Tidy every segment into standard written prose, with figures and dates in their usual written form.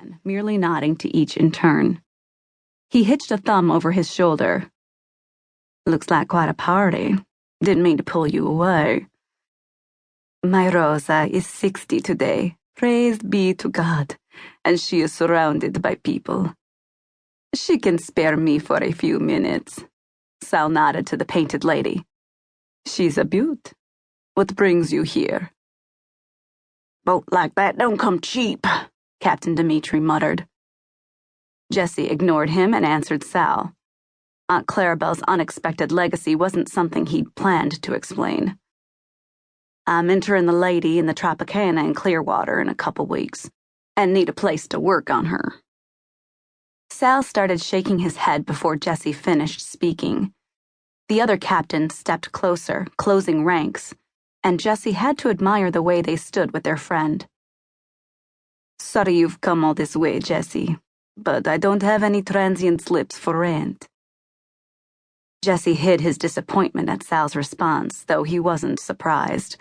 men, merely nodding to each in turn. He hitched a thumb over his shoulder. Looks like quite a party. Didn't mean to pull you away. My Rosa is 60 today, praised be to God, and she is surrounded by people. She can spare me for a few minutes. Sal nodded to the painted lady. She's a beaut. What brings you here? Boat like that don't come cheap, Captain Dimitri muttered. Jesse ignored him and answered Sal. Aunt Clarabelle's unexpected legacy wasn't something he'd planned to explain. I'm entering the lady in the Tropicana in Clearwater in a couple weeks, and need a place to work on her. Sal started shaking his head before Jesse finished speaking. The other captain stepped closer, closing ranks, and Jesse had to admire the way they stood with their friend. Sorry you've come all this way, Jesse, but I don't have any transient slips for rent. Jesse hid his disappointment at Sal's response, though he wasn't surprised.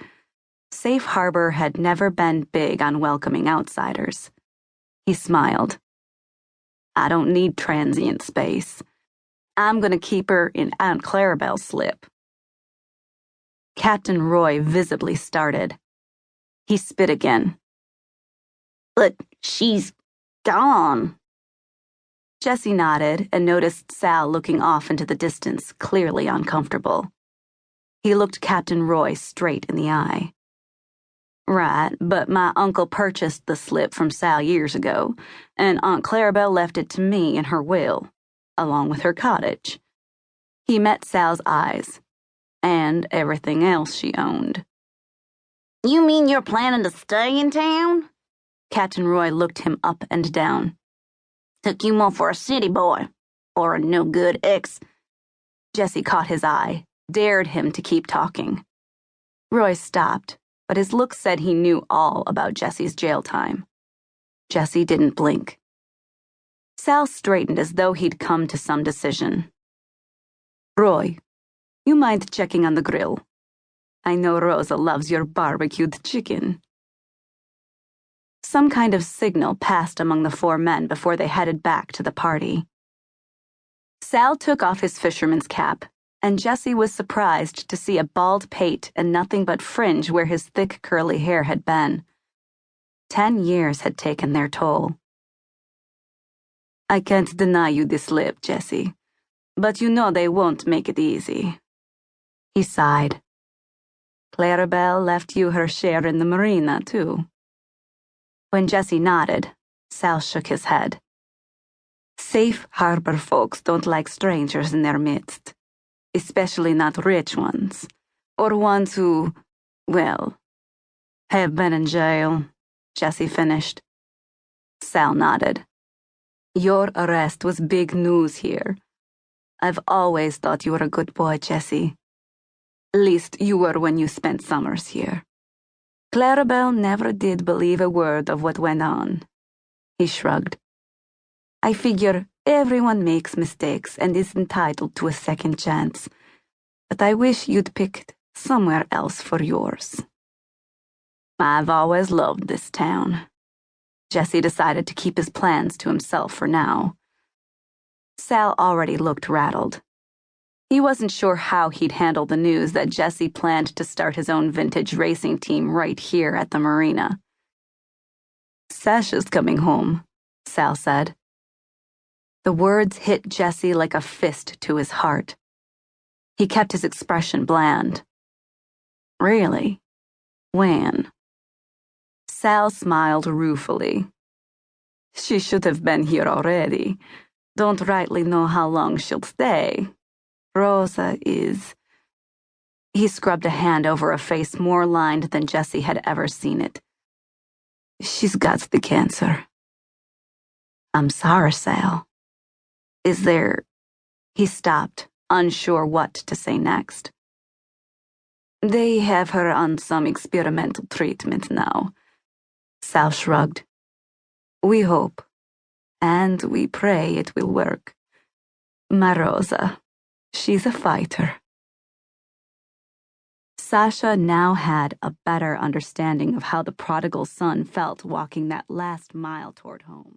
Safe Harbor had never been big on welcoming outsiders. He smiled. I don't need transient space. I'm going to keep her in Aunt Clarabelle's slip. Captain Roy visibly started. He spit again. But she's gone. Jesse nodded and noticed Sal looking off into the distance, clearly uncomfortable. He looked Captain Roy straight in the eye. Right, but my uncle purchased the slip from Sal years ago, and Aunt Clarabelle left it to me in her will, along with her cottage. He met Sal's eyes, and everything else she owned. You mean you're planning to stay in town? Captain Roy looked him up and down. Took you more for a city boy, or a no-good ex. Jesse caught his eye, dared him to keep talking. Roy stopped, but his look said he knew all about Jesse's jail time. Jesse didn't blink. Sal straightened as though he'd come to some decision. Roy, you mind checking on the grill? I know Rosa loves your barbecued chicken. Some kind of signal passed among the four men before they headed back to the party. Sal took off his fisherman's cap, and Jesse was surprised to see a bald pate and nothing but fringe where his thick curly hair had been. 10 years had taken their toll. I can't deny you this slip, Jesse, but you know they won't make it easy. He sighed. Clarabelle left you her share in the marina, too. When Jesse nodded, Sal shook his head. Safe harbor folks don't like strangers in their midst, especially not rich ones, or ones who, well, have been in jail, Jesse finished. Sal nodded. Your arrest was big news here. I've always thought you were a good boy, Jesse. At least you were when you spent summers here. Clarabelle never did believe a word of what went on. He shrugged. I figure everyone makes mistakes and is entitled to a second chance, but I wish you'd picked somewhere else for yours. I've always loved this town. Jesse decided to keep his plans to himself for now. Sal already looked rattled. He wasn't sure how he'd handle the news that Jesse planned to start his own vintage racing team right here at the marina. Sasha's coming home, Sal said. The words hit Jesse like a fist to his heart. He kept his expression bland. Really? When? Sal smiled ruefully. She should have been here already. Don't rightly know how long she'll stay. Rosa is... He scrubbed a hand over a face more lined than Jesse had ever seen it. She's got the cancer. I'm sorry, Sal. Is there... He stopped, unsure what to say next. They have her on some experimental treatment now. Sal shrugged. We hope, and we pray it will work. My Rosa, she's a fighter. Sasha now had a better understanding of how the prodigal son felt walking that last mile toward home.